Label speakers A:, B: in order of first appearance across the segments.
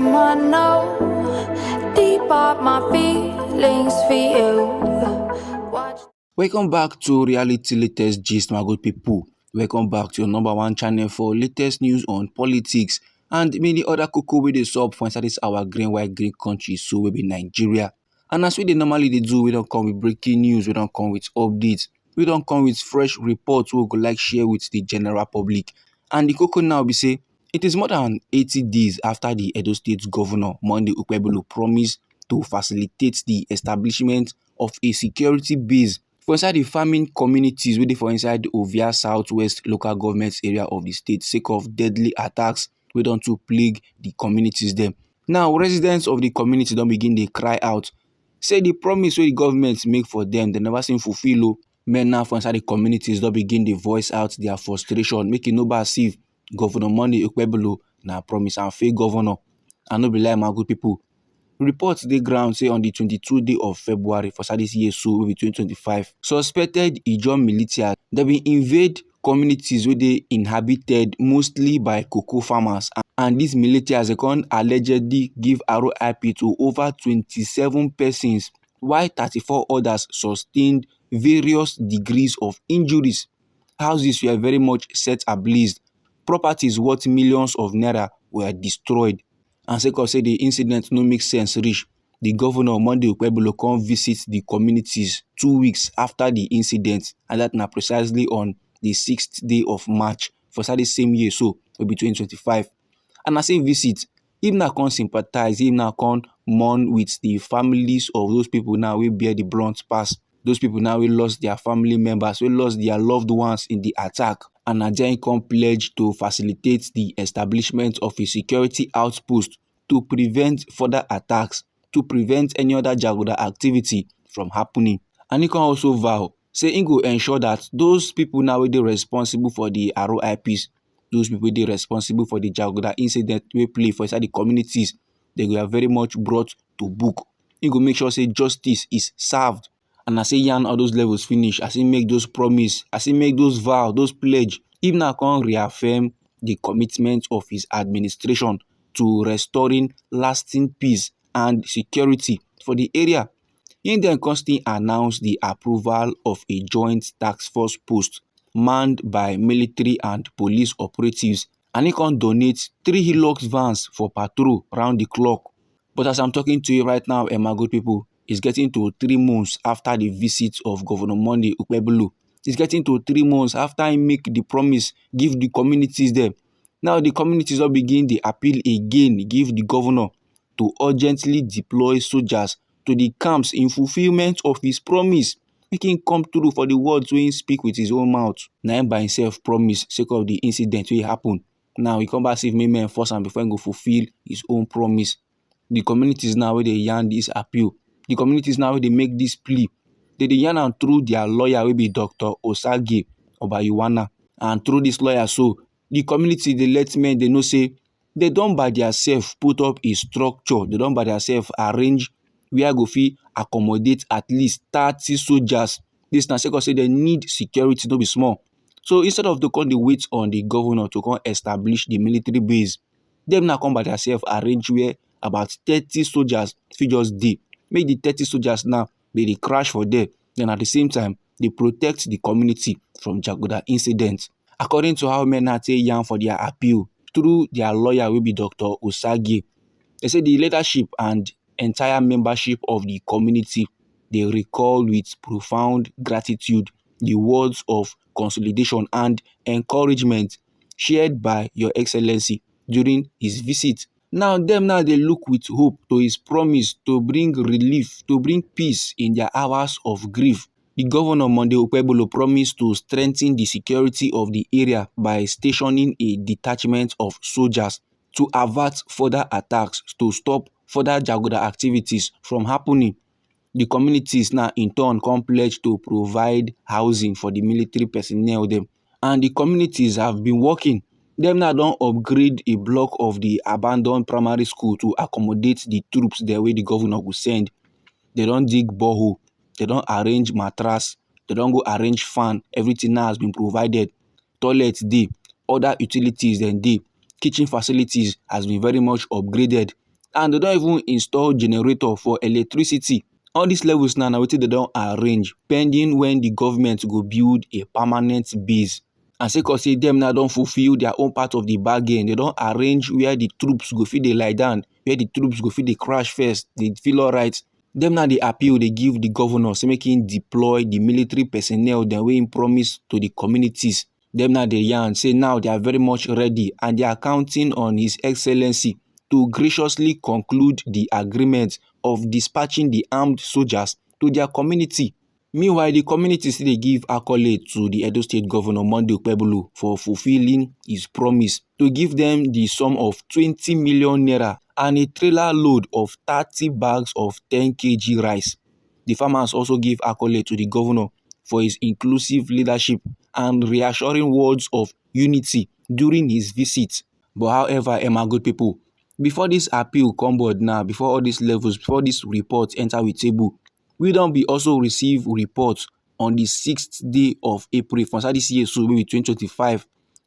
A: I know deep up my feelings for you.
B: Welcome back to Reality Latest Gist, my good people. Welcome back to your #1 channel for latest news on politics and many other cocoa wey dey sup for inside this our green country, so we be Nigeria. And as we normally do, we don't come with breaking news, we don't come with updates, we don't come with fresh reports we go like share with the general public. And the cocoa now be say it is more than 80 days after the Edo State Governor Monday Okpebholo promised to facilitate the establishment of a security base for inside the farming communities wey dey for inside the Ovia Southwest local government area of the state sake of deadly attacks wey don to plague the communities dem. Now, residents of the community don begin dey cry out, say the promise wey the government make for them, they never seen fulfill o. Men now for inside the communities don begin dey voice out their frustration, make e no bad as if Governor Monday Okpebholo na promise and fail governor. I no be lie, my good people. Reports dey ground say on the 22nd day of February for this year, so wey be 2025, suspected Ijaw militias dem bin invade communities wey dey inhabited mostly by cocoa farmers, and these militias dey con allegedly give RIP to over 27 persons, while 34 others sustained various degrees of injuries. Houses were very much set ablaze, properties worth millions of naira were destroyed. And sake of say the incident no make sense reach, the governor Monday Okpebholo come visit the communities 2 weeks after the incident, and that na precisely on the 6th day of March for the same year, so will be 2025. And as he visit, him now come sympathize, him now come mourn with the families of those people now we bear the blunt pass, those people now we lost their family members, we lost their loved ones in the attack. And Nigerian come pledge to facilitate the establishment of a security outpost to prevent further attacks, to prevent any other jaguda activity from happening. And he can also vow, say he go ensure that those people now wey dey responsible for the RIPs, those people dey responsible for the jaguda incident wey play for inside the communities, they were very much brought to book. He go make sure say justice is served. And as he yarn all those levels finish, as he make those promise, as he make those vow, those pledge, he now can reaffirm the commitment of his administration to restoring lasting peace and security for the area. He then constantly announced the approval of a joint task force post manned by military and police operatives, and he can donate 3 Hilux vans for patrol round the clock. But as I'm talking to you right now, my good people, it's getting to 3 months after the visit of Governor Monday Okpebholo. It's getting to 3 months after he make the promise, give the communities there. Now the communities will begin the appeal again, give the governor to urgently deploy soldiers to the camps in fulfillment of his promise. Make him come through for the words when he speak with his own mouth. Now him by himself promise sake of the incident wey happen. Now he come back see if make men force am before he go fulfill his own promise. The communities now where they yarn this appeal, the communities now where they make this plea, they yarn am through their lawyer will be Dr. Osage Obayuwana. And through this lawyer, so the community they let men they know say they don't by themselves put up a structure, they don't by themselves arrange where go fit accommodate at least 30 soldiers. This na say they need security to be small. So instead of to come the wait on the governor to come establish the military base, them now come by themselves arrange where about 30 soldiers fit just dey. Make the 30 soldiers now they crash for there. Then at the same time, they protect the community from jaguda incidents. According to how men now take yarn for their appeal through their lawyer will be Dr. Osage, they say the leadership and entire membership of the community, they recall with profound gratitude the words of consolidation and encouragement shared by Your Excellency during his visit. Now they look with hope to his promise to bring relief, to bring peace in their hours of grief. The governor Monday Okpebholo promised to strengthen the security of the area by stationing a detachment of soldiers to avert further attacks, to stop further jaguda activities from happening. The communities now in turn come pledge to provide housing for the military personnel them. And the communities have been working. Them now don't upgrade a block of the abandoned primary school to accommodate the troops there where the governor will send. They don't dig borehole. They don't arrange mattress. They don't go arrange fan. Everything now has been provided. Toilets dey, other utilities then dey. Kitchen facilities has been very much upgraded. and they don even install generator for electricity. All these levels now na wetin they don arrange pending when the government go build a permanent base. And sake of say dem now don fulfill their own part of the bargain, they don arrange where the troops go fit dey lie down, where the troops go fit dey crash first, dey feel alright. Dem now dey appeal, dey give the governor say make him deploy the military personnel dem wey him promise to the communities. Dem now dey yarn say now they are very much ready and they are counting on His Excellency to graciously conclude the agreement of dispatching the armed soldiers to their community. Meanwhile, the community still dey give accolade to the Edo State Governor Monday Okpebholo for fulfilling his promise to give them the sum of 20 million naira and a trailer load of 30 bags of 10 kg rice. The farmers also gave accolade to the governor for his inclusive leadership and reassuring words of unity during his visit. But however, my good people, before this appeal come board now, before all these levels, before this report enter with table, we don be also receive reports on the 6th day of April for inside this year, so maybe 2025,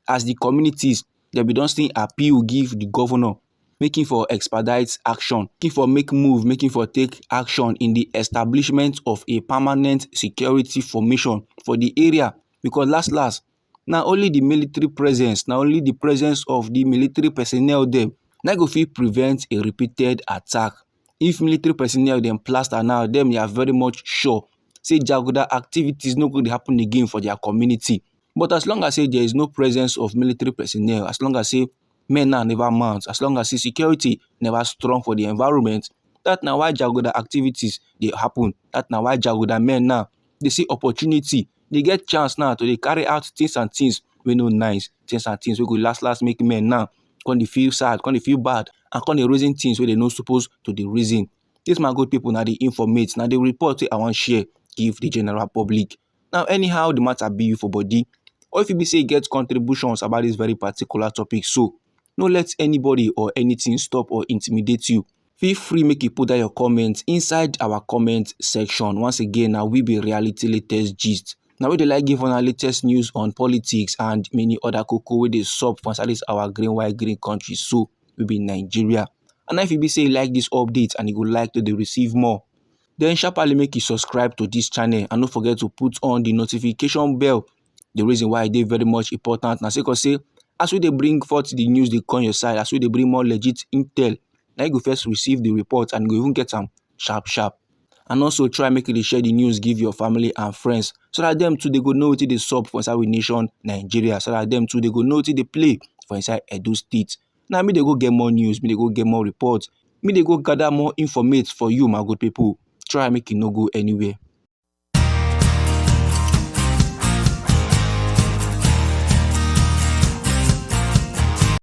B: as the communities dem be don still appeal give the governor, making for expedite action, making for make move, making for take action in the establishment of a permanent security formation for the area. Because last na only the military presence, na only the presence of the military personnel dem na go fit prevent a repeated attack. If military personnel dem plaster now, dem they are very much sure say jaguda activities no go dey happen again for their community. But as long as say there is no presence of military personnel, as long as say men now never mount, as long as say security never strong for the environment, that na why jaguda activities dey happen. That na why jaguda men now they see opportunity, they get chance now to dey carry out things and things wey no nice, things and things wey go last make men now come dey feel sad, come dey feel bad, and come dey reason things wey they no suppose to dey reason. This my good people, now dey informate, now dey report wey I wan share give the general public. Now anyhow the matter be you for body, or if you be say get contributions about this very particular topic, so no let anybody or anything stop or intimidate you. Feel free make you put down your comments inside our comment section. Once again, now we be reality latest gist. Now we dey like give on our latest news on politics and many other cocoa wey dey sup for inside this our green white green country, so we be Nigeria. And if you be say you like this update and you would like to dey receive more, then sharply make you subscribe to this channel and don't forget to put on the notification bell. The reason why it is very much important now, because say as we dey bring forth the news, they come your side, as we dey bring more legit intel, now you go first receive the report and go even get them sharp. And also try make you dey share the news, give your family and friends, so that them too they go know wetin dey sup for inside we nation Nigeria, so that them too they go know wetin dey play for inside Edo State. Now me they go get more news, me they go get more reports, me they go gather more informate for you, my good people. Try make it no go anywhere.